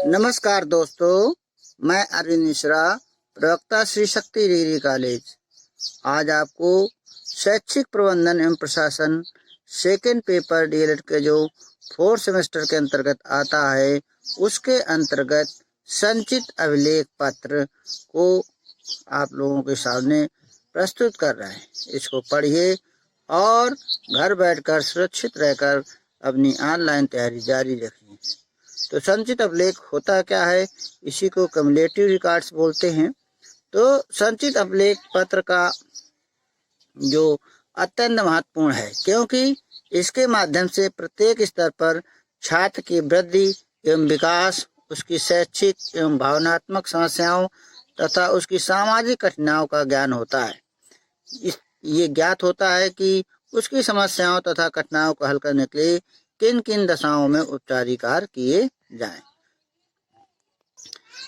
नमस्कार दोस्तों, मैं अरविंद मिश्रा, प्रवक्ता श्री शक्ति डिग्री कॉलेज। आज आपको शैक्षिक प्रबंधन एवं प्रशासन सेकेंड पेपर डीएलएड के जो 4th सेमेस्टर के अंतर्गत आता है, उसके अंतर्गत संचित अभिलेख पत्र को आप लोगों के सामने प्रस्तुत कर रहे हैं। इसको पढ़िए और घर बैठकर सुरक्षित रहकर अपनी ऑनलाइन तैयारी जारी रखिए। तो संचित अभिलेख होता क्या है, इसी को कम्युलेटिव रिकॉर्ड्स बोलते हैं। तो संचित अभिलेख पत्र का जो अत्यंत महत्वपूर्ण है, क्योंकि इसके माध्यम से प्रत्येक स्तर पर छात्र की वृद्धि एवं विकास, उसकी शैक्षिक एवं भावनात्मक समस्याओं तथा उसकी सामाजिक कठिनाइयों का ज्ञान होता है। ये ज्ञात होता है कि उसकी समस्याओं तथा कठिनाइयों को हल करने के लिए किन किन दशाओं में उपचारिकार किए जाएं।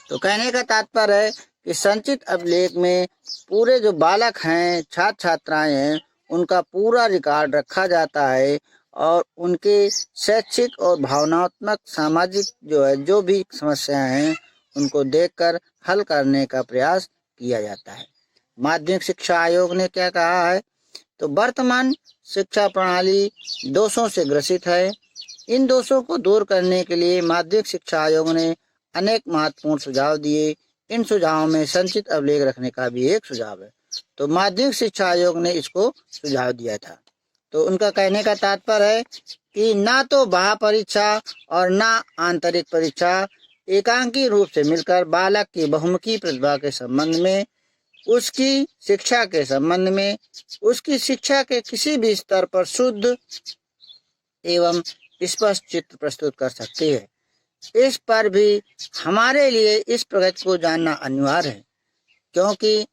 तो कहने का तात्पर्य है कि संचित अभिलेख में पूरे जो बालक हैं, छात्र छात्राएं हैं, उनका पूरा रिकॉर्ड रखा जाता है और उनके शैक्षिक और भावनात्मक सामाजिक जो भी समस्याएं हैं, उनको देखकर हल करने का प्रयास किया जाता है। माध्यमिक शिक्षा आयोग ने क्या कहा है, तो वर्तमान शिक्षा प्रणाली दोषों से ग्रसित है। इन दोषों को दूर करने के लिए माध्यमिक शिक्षा आयोग ने अनेक महत्वपूर्ण सुझाव दिए। इन सुझावों में संचित अभिलेख रखने का भी एक सुझाव है। तो माध्यमिक शिक्षा आयोग ने इसको सुझाव दिया था। तो उनका कहने का तात्पर्य है कि ना तो बाह्य परीक्षा और ना आंतरिक परीक्षा एकांकी रूप से मिलकर बालक की बहुमुखी प्रतिभा के संबंध में, उसकी शिक्षा के संबंध में, उसकी शिक्षा के किसी भी स्तर पर शुद्ध एवं स्पष्ट चित्र प्रस्तुत कर सकती है। इस पर भी हमारे लिए इस प्रगति को जानना अनिवार्य है, क्योंकि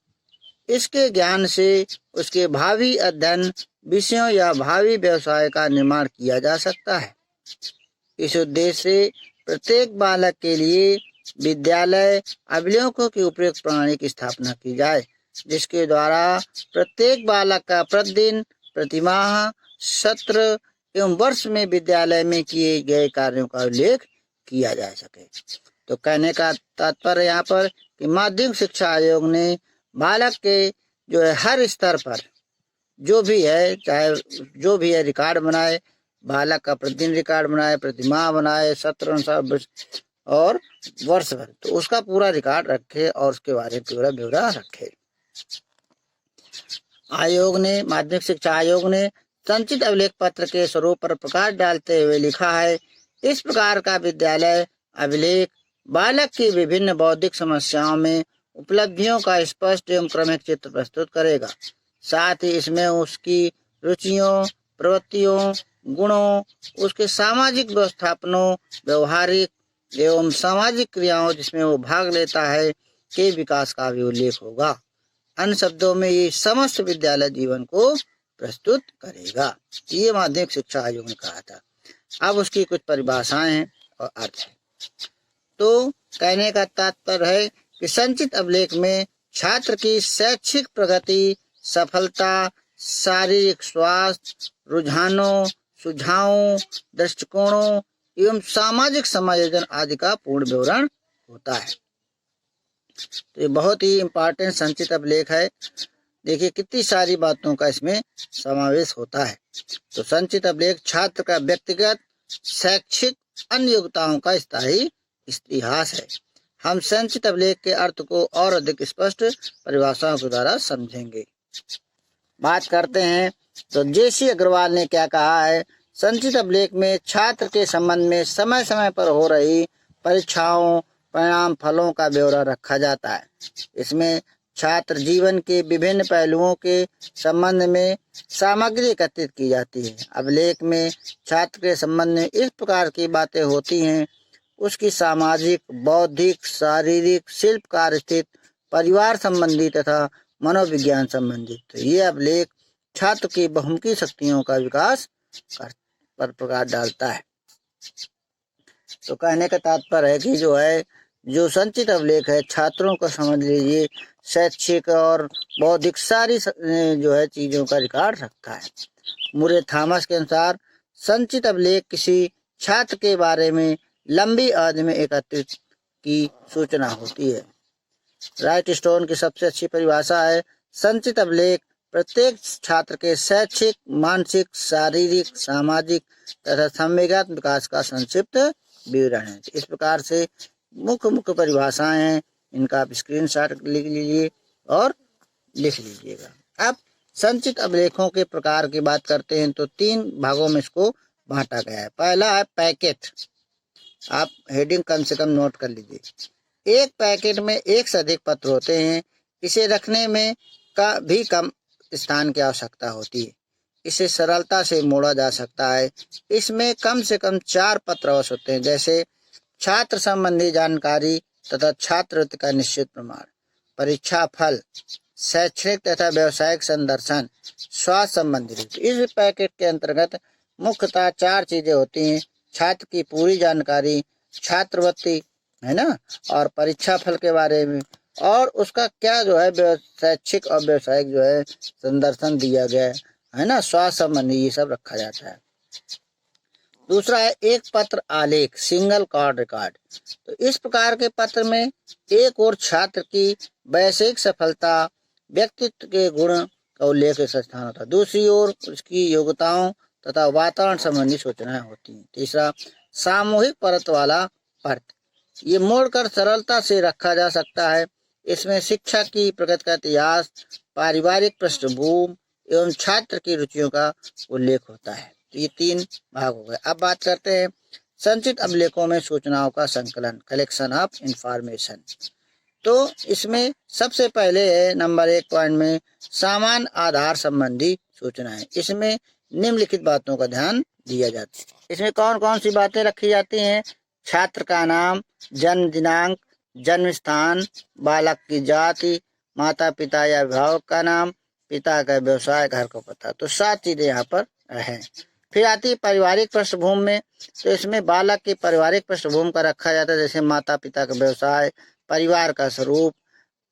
इसके ज्ञान से उसके भावी अध्ययन विषयों या भावी व्यवसाय का निर्माण किया जा सकता है। इस उद्देश्य से प्रत्येक बालक के लिए विद्यालय अभिलेखों की उपयुक्त प्रणाली की स्थापना की जाए, जिसके द्वारा प्रत्येक बालक का प्रतिदिन, प्रतिमाह, सत्र एवं वर्ष में विद्यालय में किए गए कार्यों का उल्लेख किया जा सके। तो कहने का तात्पर्य यहाँ पर कि माध्यमिक शिक्षा आयोग ने बालक के हर स्तर पर जो भी है, चाहे जो भी है, रिकॉर्ड बनाए, बालक का प्रतिदिन रिकॉर्ड बनाए, प्रतिमाह बनाए, सत्र अनुसार और वर्ष भर, तो उसका पूरा रिकॉर्ड रखे और उसके बारे में पूरा ब्यौरा रखे। माध्यमिक शिक्षा आयोग ने संचित अभिलेख पत्र के स्वरूप पर प्रकाश डालते हुए लिखा है, इस प्रकार का विद्यालय अभिलेख बालक की विभिन्न बौद्धिक समस्याओं में उपलब्धियों का स्पष्ट एवं क्रमिक चित्र प्रस्तुत करेगा। साथ ही इसमें उसकी रुचियों, प्रवृत्तियों, गुणों, उसके सामाजिक व्यवस्थापनों, व्यवहारिक एवं सामाजिक क्रियाओं जिसमें वो भाग लेता है के विकास का भी उल्लेख होगा। अन्य शब्दों में ये समस्त विद्यालय जीवन को प्रस्तुत करेगा। ये माध्यमिक शिक्षा आयोग ने कहा था। अब उसकी कुछ परिभाषाएं हैं और अर्थ है। तो कहने का तात्पर्य है कि संचित अभिलेख में छात्र की शैक्षिक प्रगति, सफलता, शारीरिक स्वास्थ्य, रुझानों, सुझावों, दृष्टिकोणों एवं सामाजिक समायोजन आदि का पूर्ण विवरण होता है। तो ये बहुत ही इम्पोर्टेंट संचित अभिलेख है। देखिए कितनी सारी बातों का इसमें समावेश होता है। तो संचित अभिलेख छात्र का व्यक्तिगत, शैक्षिक, अन्य योग्यताओं का स्थायी इतिहास है। हम संचित अभिलेख के अर्थ को और अधिक स्पष्ट परिभाषाओं के द्वारा समझेंगे। बात करते हैं तो जेसी अग्रवाल ने क्या कहा है, संचित अभिलेख में छात्र के संबंध में समय समय पर हो रही परीक्षाओं, परिणाम, फलों का ब्यौरा रखा जाता है। इसमें छात्र जीवन के विभिन्न पहलुओं के संबंध में सामग्री एकत्रित की जाती है। अभिलेख में छात्र के संबंध में इस प्रकार की बातें होती हैं, उसकी सामाजिक, बौद्धिक, शारीरिक, शिल्पकार स्थित, परिवार संबंधी तथा मनोविज्ञान संबंधित। तो ये अभिलेख छात्र की बहुमुखी शक्तियों का विकास पर प्रकाश डालता है। तो कहने का तात्पर्य है कि जो संचित अभिलेख है, छात्रों को समझ लीजिए शैक्षिक और बौद्धिक सारी चीजों का रिकॉर्ड रखता है। मुरे थॉमस के अनुसार संचित अभिलेख किसी छात्र के बारे में लंबी अवधि में एकत्रित की सूचना होती है। राइट स्टोन की सबसे अच्छी परिभाषा है, संचित अभिलेख प्रत्येक छात्र के शैक्षिक, मानसिक, शारीरिक, सामाजिक तथा संवेगात्मक विकास का संक्षिप्त विवरण है। इस प्रकार से मुख्य परिभाषाएं हैं, इनका आप स्क्रीनशॉट लिख लीजिए और लिख लीजिएगा। अब संचित अभिलेखों के प्रकार की बात करते हैं तो 3 भागों में इसको बांटा गया है। पहला है पैकेट, आप हेडिंग कम से कम नोट कर लीजिए। एक पैकेट में एक से अधिक पत्र होते हैं, इसे रखने में का भी कम स्थान की आवश्यकता होती है, इसे सरलता से मोड़ा जा सकता है। इसमें कम से कम 4 पत्र अवश्य होते हैं, जैसे छात्र संबंधी जानकारी तथा छात्रवृत्ति का निश्चित प्रमाण, परीक्षा फल, शैक्षणिक तथा व्यावसायिक संदर्शन, स्वास्थ्य संबंधी। इस पैकेट के अंतर्गत मुख्यतः 4 चीजें होती हैं, छात्र की पूरी जानकारी, छात्रवृत्ति है ना, और परीक्षा फल के बारे में, और उसका क्या जो है शैक्षिक और व्यावसायिक जो है संदर्शन दिया गया है ना, स्वास्थ्य संबंधी, ये सब रखा जाता है। दूसरा है एक पत्र आलेख, सिंगल कार्ड रिकॉर्ड। तो इस प्रकार के पत्र में एक और छात्र की वैश्विक सफलता, व्यक्तित्व के गुण का उल्लेख इस स्थान होता है, दूसरी ओर उसकी योग्यताओं तथा वातावरण संबंधी सूचनाएं होती हैं। तीसरा सामूहिक परत वाला पत्र, ये मोड़कर सरलता से रखा जा सकता है। इसमें शिक्षा की प्रगति का इतिहास, पारिवारिक पृष्ठभूमि एवं छात्र की रुचियों का उल्लेख होता है। तो ये 3 भाग हो गए। अब बात करते हैं संचित अभिलेखों में सूचनाओं का संकलन, कलेक्शन ऑफ इंफॉर्मेशन। तो इसमें सबसे पहले है नंबर 1 पॉइंट में सामान्य आधार संबंधी सूचनाएं। इसमें निम्नलिखित बातों का ध्यान दिया जाता है। इसमें कौन कौन सी बातें रखी जाती हैं? छात्र का नाम, जन्म दिनांक, जन्म स्थान, बालक की जाति, माता पिता या अभिभावक का नाम, पिता का व्यवसाय, घर का पता। तो 7 चीजें यहाँ पर हैं। फिर आती है पारिवारिक पृष्ठभूमि में, तो इसमें बालक की पारिवारिक पृष्ठभूमि का रखा जाता है, जैसे माता पिता का व्यवसाय, परिवार का स्वरूप,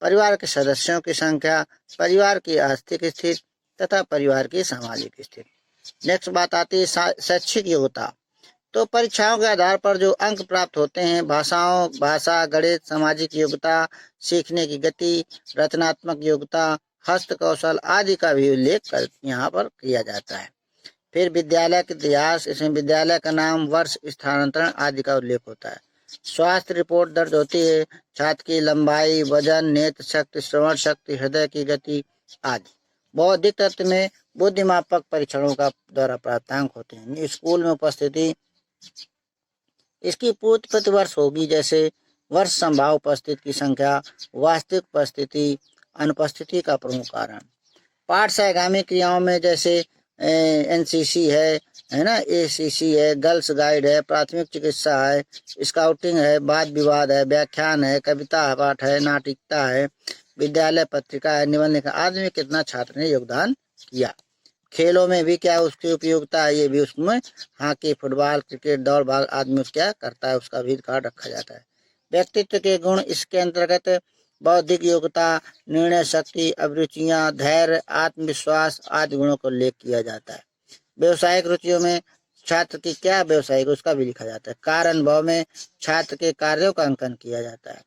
परिवार के सदस्यों की संख्या, परिवार की आर्थिक स्थिति तथा परिवार की सामाजिक स्थिति। नेक्स्ट बात आती है शैक्षिक योग्यता। तो परीक्षाओं के आधार पर जो अंक प्राप्त होते हैं, भाषा, गणित, सामाजिक योग्यता, सीखने की गति, रचनात्मक योग्यता, हस्त कौशल आदि का भी उल्लेख यहाँ पर किया जाता है। फिर विद्यालय के इतिहास, इसमें विद्यालय का नाम, वर्ष, स्थानांतरण आदि का उल्लेख होता है। स्वास्थ्य रिपोर्ट दर्ज होती है, छात्र की लंबाई, वजन, नेत्र शक्ति, श्रवण शक्ति, हृदय की गति आदि। बौद्धिक तत्व में बुद्धिमापक परीक्षणों का द्वारा प्राप्तांक होते हैं। स्कूल में उपस्थिति, इसकी पूर्ति प्रति वर्ष होगी, जैसे वर्ष संभाव उपस्थिति की संख्या, वास्तविक उपस्थिति, अनुपस्थिति का प्रमुख कारण। पाठ सहगामी क्रियाओं में जैसे एनसीसी है ना, एसीसी है, गर्ल्स गाइड है, प्राथमिक चिकित्सा है, स्काउटिंग है, वाद विवाद है, व्याख्यान है, कविता पाठ है, नाटिकता है, विद्यालय पत्रिका है, निबंध लिखा आदि में कितना छात्र ने योगदान किया। खेलों में भी क्या उसकी उपयोगिता है, ये भी उसमें हॉकी, फुटबॉल, क्रिकेट, दौड़ भाग आदमी उस क्या करता है, उसका भी कार्ड रखा जाता है। व्यक्तित्व के गुण, इसके अंतर्गत बौद्धिक योग्यता, निर्णय शक्ति, अभिरुचियां, धैर्य, आत्मविश्वास आदि गुणों को उल्लेख किया जाता है। व्यवसायिक रुचियों में छात्र की क्या व्यवसायिक, उसका भी लिखा जाता है। कारण भाव में छात्र के कार्यों का अंकन किया जाता है।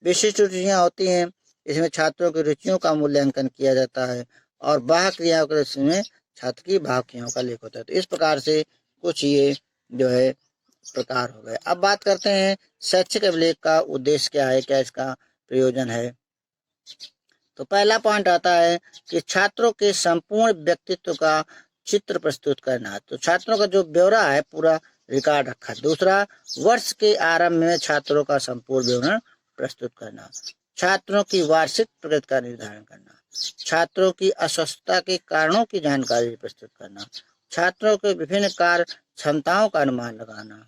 विशिष्ट रुचियां होती हैं, इसमें छात्रों की रुचियों का मूल्यांकन किया जाता है। और बाह्य क्रियाओं के रुचि में छात्र की बाह्य क्रियाओं का लेख होता है। तो इस प्रकार से कुछ ये जो है प्रकार हो गए। अब बात करते हैं शैक्षिक अभिलेख का उद्देश्य क्या है, क्या इसका प्रयोजन है। तो पहला पॉइंट आता है कि छात्रों के संपूर्ण व्यक्तित्व का चित्र प्रस्तुत करना। तो छात्रों का जो ब्यौरा है पूरा रिकॉर्ड रखा। दूसरा, वर्ष के आरंभ में छात्रों का संपूर्ण विवरण प्रस्तुत करना। छात्रों की वार्षिक प्रगति का निर्धारण करना। छात्रों की अस्वस्थता के कारणों की जानकारी प्रस्तुत करना। छात्रों के विभिन्न कार्य क्षमताओं का अनुमान लगाना।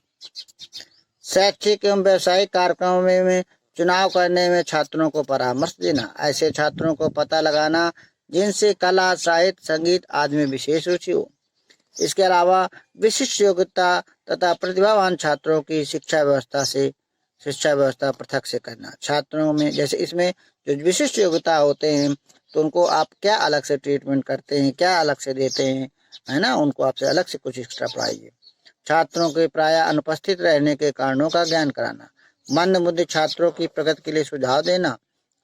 शैक्षिक एवं व्यावसायिक कार्यक्रमों में चुनाव करने में छात्रों को परामर्श देना। ऐसे छात्रों को पता लगाना जिनसे कला, साहित्य, संगीत आदि में विशेष रुचि हो। इसके अलावा विशिष्ट योग्यता तथा प्रतिभावान छात्रों की शिक्षा व्यवस्था पृथक से करना। छात्रों में जैसे इसमें जो विशिष्ट योग्यता होते हैं तो उनको आप क्या अलग से ट्रीटमेंट करते हैं, क्या अलग से देते हैं, है ना, उनको आपसे अलग से कुछ एक्स्ट्रा पढ़ाइए। छात्रों के प्रायः अनुपस्थित रहने के कारणों का ज्ञान कराना। मंदबुद्धि छात्रों की प्रगति के लिए सुझाव देना,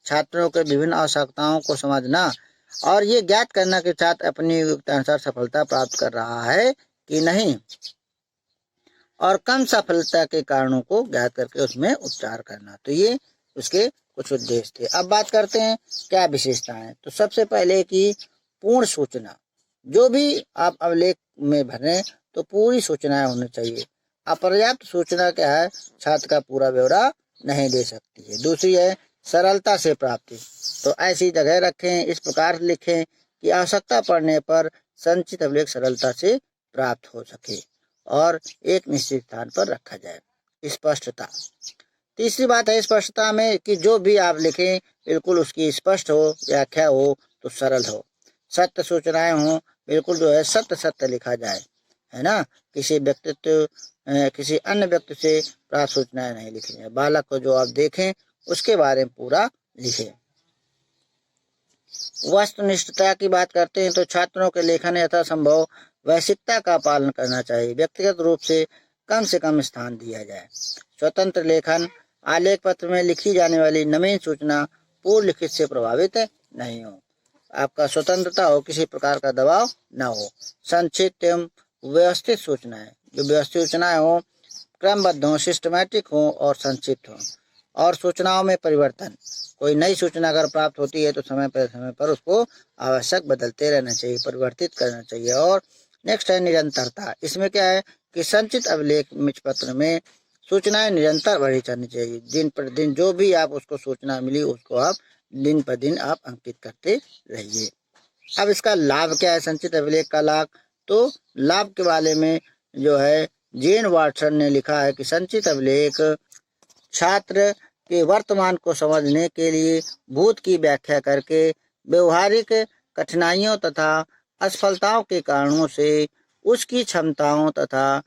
छात्रों के विभिन्न आवश्यकताओं को समझना और ये ज्ञात करना कि छात्र अपनी योग्यता अनुसार सफलता प्राप्त कर रहा है कि नहीं, और कम सफलता के कारणों को ज्ञात करके उसमें उपचार करना। तो ये उसके कुछ उद्देश्य थे। अब बात करते हैं क्या विशेषताएं। तो सबसे पहले कि पूर्ण सूचना, जो भी आप अभिलेख में भरें तो पूरी सूचनाएं होनी चाहिए। अपर्याप्त सूचना क्या है, छात्र का पूरा ब्यौरा नहीं दे सकती है। दूसरी है सरलता से प्राप्ति, तो ऐसी जगह रखें, इस प्रकार लिखें कि आवश्यकता पड़ने पर संचित अभिलेख सरलता से प्राप्त हो सके और एक निश्चित स्थान पर रखा जाए। स्पष्टता, तीसरी बात है स्पष्टता में कि जो भी आप लिखें बिल्कुल उसकी स्पष्ट हो, व्याख्या हो तो सरल हो, सत्य सूचनाएं हो, बिल्कुल जो है सत्य सत्य लिखा जाए, है ना। किसी अन्य व्यक्ति से प्राप्त सूचनाएं नहीं लिखनी है। बालक को जो आप देखें उसके बारे में पूरा लिखें। वस्तुनिष्ठता की बात करते हैं तो छात्रों के लेखन यथासंभव वैश्विकता का पालन करना चाहिए। व्यक्तिगत रूप से कम स्थान दिया जाए। स्वतंत्र लेखन, आलेख पत्र में लिखी जाने वाली नवीन सूचना पूर्व लिखित से प्रभावित नहीं हो। आपका स्वतंत्रता हो, किसी प्रकार का दबाव न हो। संक्षिप्त एवं व्यवस्थित सूचनाएं, जो व्यवस्थित सूचनाएं हो, क्रमबद्ध हो, सिस्टमैटिक हो और संक्षिप्त हो। और सूचनाओं में परिवर्तन, कोई नई सूचना अगर प्राप्त होती है तो समय पर उसको आवश्यक बदलते रहना चाहिए, परिवर्तित करना चाहिए। और नेक्स्ट है निरंतरता। इसमें क्या है कि संचित अभिलेख पत्र में सूचनाएं निरंतर बढ़ी चलनी चाहिए। दिन पर दिन जो भी आप उसको सूचना मिली उसको आप दिन पर दिन आप अंकित करते रहिए। अब इसका लाभ क्या है, संचित अभिलेख का लाभ। तो लाभ के बारे में जो है जेन वाटसन ने लिखा है कि संचित अभिलेख छात्र के वर्तमान को समझने के लिए भूत की व्याख्या करके व्यवहारिक कठिनाइयों तथा असफलताओं के कारणों से उसकी क्षमताओं तथा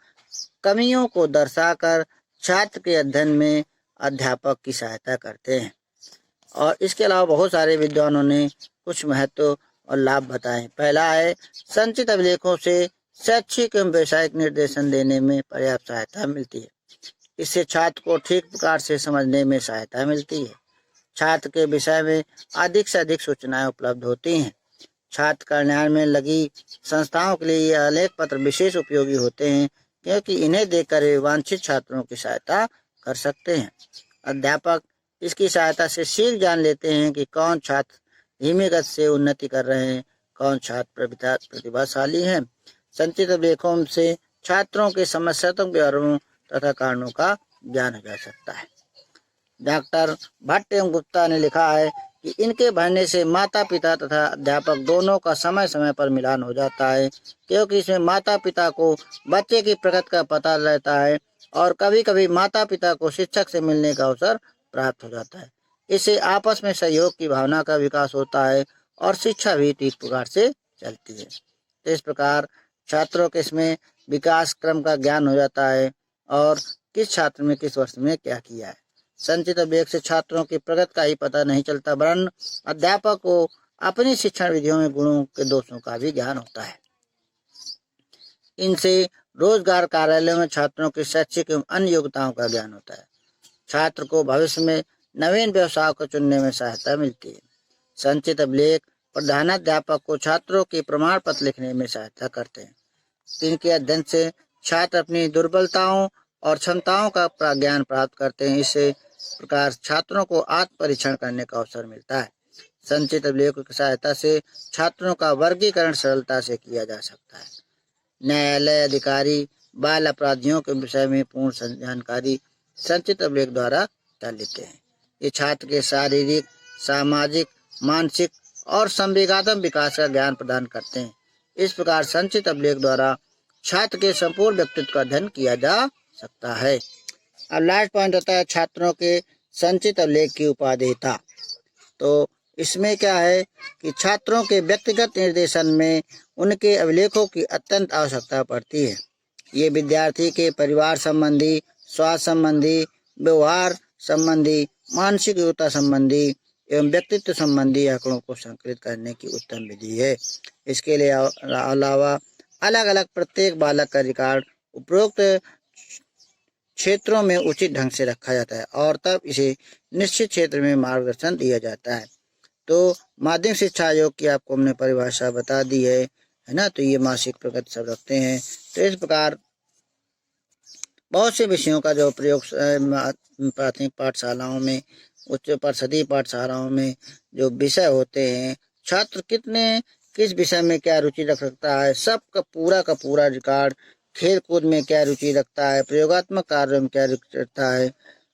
कमियों को दर्शाकर छात्र के अध्ययन में अध्यापक की सहायता करते हैं। और इसके अलावा बहुत सारे विद्वानों ने कुछ महत्व और लाभ बताए। पहला है संचित अभिलेखों से शैक्षिक एवं व्यवसायिक निर्देशन देने में पर्याप्त सहायता मिलती है। इससे छात्र को ठीक प्रकार से समझने में सहायता मिलती है। छात्र के विषय में अधिक से अधिक सूचनाएं उपलब्ध होती हैं। छात्र कल्याण में लगी संस्थाओं के लिए ये आलेख पत्र विशेष उपयोगी होते हैं, क्योंकि इन्हें देखकर वे वांछित छात्रों की सहायता कर सकते हैं। अध्यापक इसकी सहायता से सीख जान लेते हैं कि कौन छात्र धीमी गति से उन्नति कर रहे हैं, कौन छात्र प्रतिभाशाली हैं। संचित अभिलेखों से छात्रों के समस्यात्मक व्यवहारों तथा कारणों का ज्ञान हो जा सकता है। डॉक्टर भट्ट एवं गुप्ता ने लिखा है कि इनके भरने से माता पिता तथा अध्यापक दोनों का समय समय पर मिलान हो जाता है, क्योंकि इसमें माता पिता को बच्चे की प्रगति का पता रहता है और कभी कभी माता पिता को शिक्षक से मिलने का अवसर प्राप्त हो जाता है। इससे आपस में सहयोग की भावना का विकास होता है और शिक्षा भी ठीक प्रकार से चलती है। तो इस प्रकार छात्रों के इसमें विकास क्रम का ज्ञान हो जाता है और किस छात्र में किस वर्ष में क्या किया है। संचित अभिलेख से छात्रों की प्रगति का ही पता नहीं चलता, वरन अध्यापक को अपनी शिक्षण विधियों में गुणों के दोषों का भी ज्ञान होता है। इनसे रोजगार कार्यालयों में छात्रों की शैक्षिक एवं अन्य योग्यताओं का ज्ञान होता है। छात्र को भविष्य में नवीन व्यवसाय को चुनने में सहायता मिलती है। संचित अभिलेख प्रधानाध्यापक को छात्रों के प्रमाण पत्र लिखने में सहायता करते हैं। इनके अध्ययन से छात्र अपनी दुर्बलताओं और क्षमताओं का ज्ञान प्राप्त करते हैं। इससे प्रकार छात्रों को आत्म परीक्षण करने का अवसर मिलता है। संचित अभिलेखों की सहायता से छात्रों का वर्गीकरण सरलता से किया जा सकता है। न्यायालय अधिकारी बाल अपराधियों के विषय में पूर्ण जानकारी संचित अभिलेख द्वारा कर लेते हैं। ये छात्र के शारीरिक, सामाजिक, मानसिक और संवेगात्मक विकास का ज्ञान प्रदान करते हैं। इस प्रकार संचित अभिलेख द्वारा छात्र के संपूर्ण व्यक्तित्व का अध्ययन किया जा सकता है। अब लास्ट पॉइंट होता है छात्रों के संचित अभिलेख की उपादेयता। तो इसमें क्या है कि छात्रों के व्यक्तिगत निर्देशन में उनके अभिलेखों की अत्यंत आवश्यकता पड़ती है। ये विद्यार्थी के परिवार संबंधी, स्वास्थ्य संबंधी, व्यवहार संबंधी, मानसिक योग्यता संबंधी एवं व्यक्तित्व संबंधी आंकड़ों को संकलित करने की उत्तम विधि है। इसके लिए अलावा अलग अलग प्रत्येक बालक का रिकॉर्ड उपरोक्त क्षेत्रों में उचित ढंग से रखा जाता है और तब इसे निश्चित क्षेत्र में मार्गदर्शन दिया जाता है। तो माध्यमिक शिक्षा आयोग की आपको हमने परिभाषा बता दी है ना। तो ये मासिक प्रगति सब रखते हैं। तो इस प्रकार बहुत से विषयों का जो प्रयोग प्राथमिक पाठशालाओं में, उच्च परिषदीय पाठशालाओं में जो विषय होते हैं, छात्र किस विषय में क्या रुचि रख सकता है, सबका का पूरा रिकॉर्ड, खेल कूद में क्या रुचि रखता है, प्रयोगात्मक कार्य में क्या रुचि रखता है,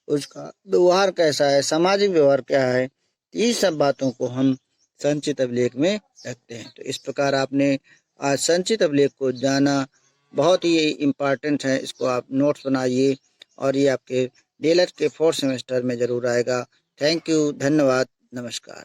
उसका व्यवहार कैसा है, सामाजिक व्यवहार क्या है, ये सब बातों को हम संचित अभिलेख में रखते हैं। तो इस प्रकार आपने आज संचित अभिलेख को जाना, बहुत ही इम्पॉर्टेंट है। इसको आप नोट्स बनाइए और ये आपके डीएलएड के 4th सेमेस्टर में ज़रूर आएगा। थैंक यू, धन्यवाद, नमस्कार।